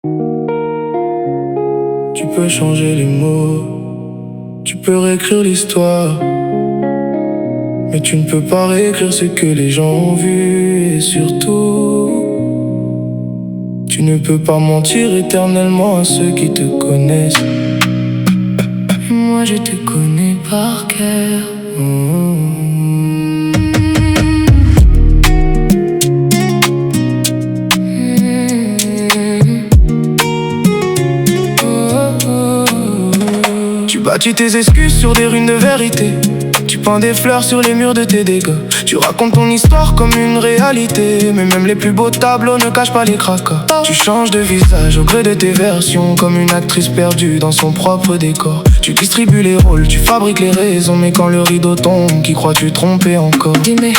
Tu peux changer les mots, tu peux réécrire l'histoire, mais tu ne peux pas réécrire ce que les gens ont vu. Et surtout, tu ne peux pas mentir éternellement à ceux qui te connaissent. Moi je te connais par cœur. Tu bâtis tes excuses sur des ruines de vérité. Tu peins des fleurs sur les murs de tes dégâts. Tu racontes ton histoire comme une réalité, mais même les plus beaux tableaux ne cachent pas les cracas. Tu changes de visage au gré de tes versions, comme une actrice perdue dans son propre décor. Tu distribues les rôles, tu fabriques les raisons, mais quand le rideau tombe, qui crois-tu tromper encore? Dis-moi.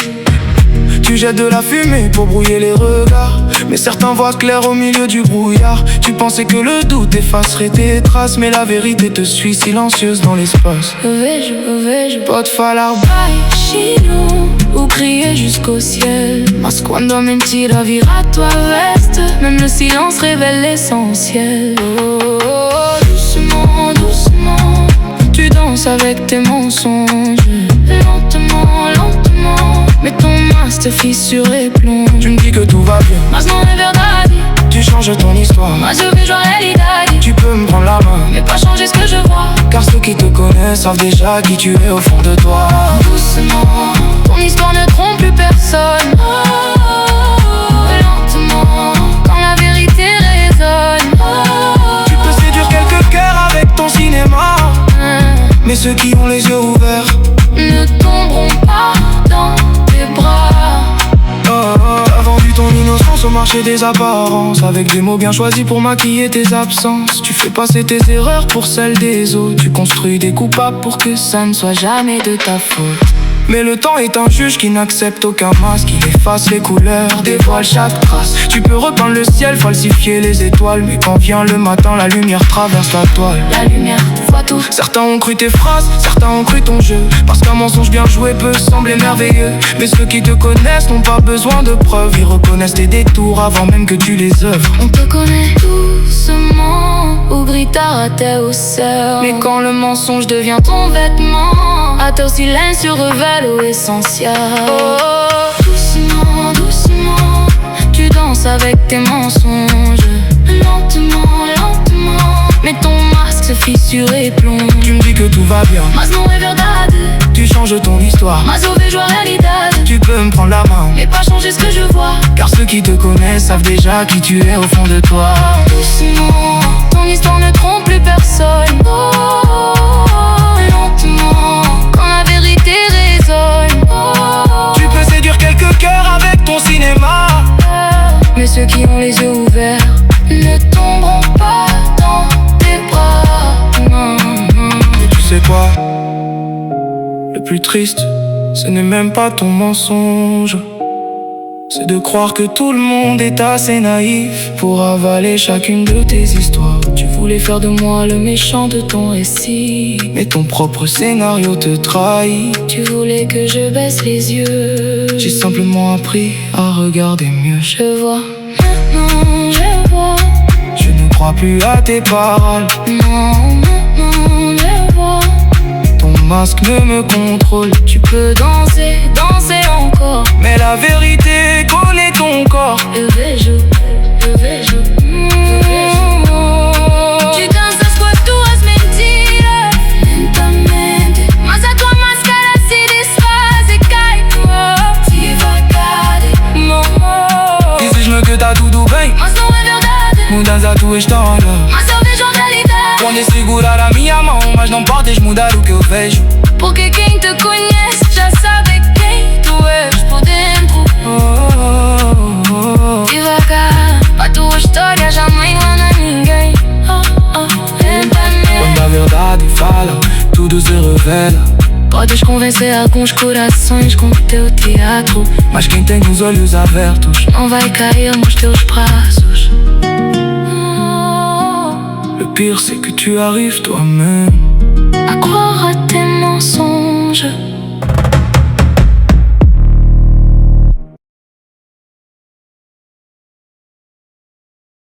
Tu jettes de la fumée pour brouiller les regards, mais certains voient clair au milieu du brouillard. Tu pensais que le doute effacerait tes traces, mais la vérité te suit silencieuse dans l'espace. Vejo, pode falar baixinho ou crier jusqu'au ciel, mas quando a mentira vira tua veste, même le silence révèle l'essentiel. Oh, doucement, doucement, tu danses avec tes mensonges. Lentement, lentement, mais ton masque te fissure et plombe. Tu me dis que tout va bien, mas non é verdade. Tu changes ton histoire, mas eu vejo a realidade. Tu peux me prendre la main, mais pas changer ce que je vois, car ceux qui te connaissent savent déjà qui tu es au fond de toi. Doucement, ton histoire ne trompe plus personne. Lentement, quand la vérité résonne. Tu peux séduire quelques cœurs avec ton cinéma, mais ceux qui ont les yeux ouverts ne tomberont pas dans tes bras. T'as vendu ton innocence au marché des apparences, avec des mots bien choisis pour maquiller tes absences. Tu fais passer tes erreurs pour celles des autres. Tu construis des coupables pour que ça ne soit jamais de ta faute. Mais le temps est un juge qui n'accepte aucun masque. Il efface les couleurs, dévoile chaque trace. Tu peux repeindre le ciel, falsifier les étoiles, mais quand vient le matin, la lumière traverse la toile. La lumière voit tout. Certains ont cru tes phrases, certains ont cru ton jeu, parce qu'un mensonge bien joué peut sembler merveilleux. Mais ceux qui te connaissent n'ont pas besoin de preuves. Ils reconnaissent tes détours avant même que tu les œuvres. On te connaît doucement ou gritar até o céu, mais quand le mensonge devient ton vêtement, à teu silêncio révèle essentiel. Oh, doucement, doucement, tu danses avec tes mensonges. Lentement, lentement, mais ton masque se fissure et plombe. Tu me dis que tout va bien, mas non é verdade. Tu changes ton histoire, mas eu vejo a realidade. Tu peux me prendre la main, mais pas changer ce que je vois, car ceux qui te connaissent savent déjà qui tu es au fond de toi. Doucement, ton histoire ne trompe plus personne. Oh, lentement, quand la vérité résonne. Tu peux séduire quelques cœurs avec ton cinéma, mais ceux qui ont les yeux ouverts ne tomberont pas dans tes bras. Et tu sais quoi? Le plus triste, ce n'est même pas ton mensonge, c'est de croire que tout le monde est assez naïf pour avaler chacune de tes histoires. Tu voulais faire de moi le méchant de ton récit, mais ton propre scénario te trahit. Tu voulais que je baisse les yeux, j'ai simplement appris à regarder mieux. Je vois, maintenant je vois. Je ne crois plus à tes paroles. Non, maintenant je vois. Ton masque ne me contrôle. Tu peux danser, danser encore, mais la vérité connaît ton corps. Eu vejo. Tu danças com as tuas mentiras lentamente, mas a tua máscara se desfaz e cai no ar devagar. Dizes-me que tá tudo bem, mas não é verdade. Mudas a tua história, mas eu vejo a realidade. Podes segurar a minha mão, mas não podes mudar o que eu vejo, porque quem te conhece já sabe quem tu és por dentro. Devagar, a tua história já não engana ninguém. Quando a verdade fala, tudo se revela. Podes convencer alguns corações com teu teatro, mas quem tem os olhos abertos não vai cair nos teus braços. Le pire c'est que tu arrives toi-même à croire à tes mensonges.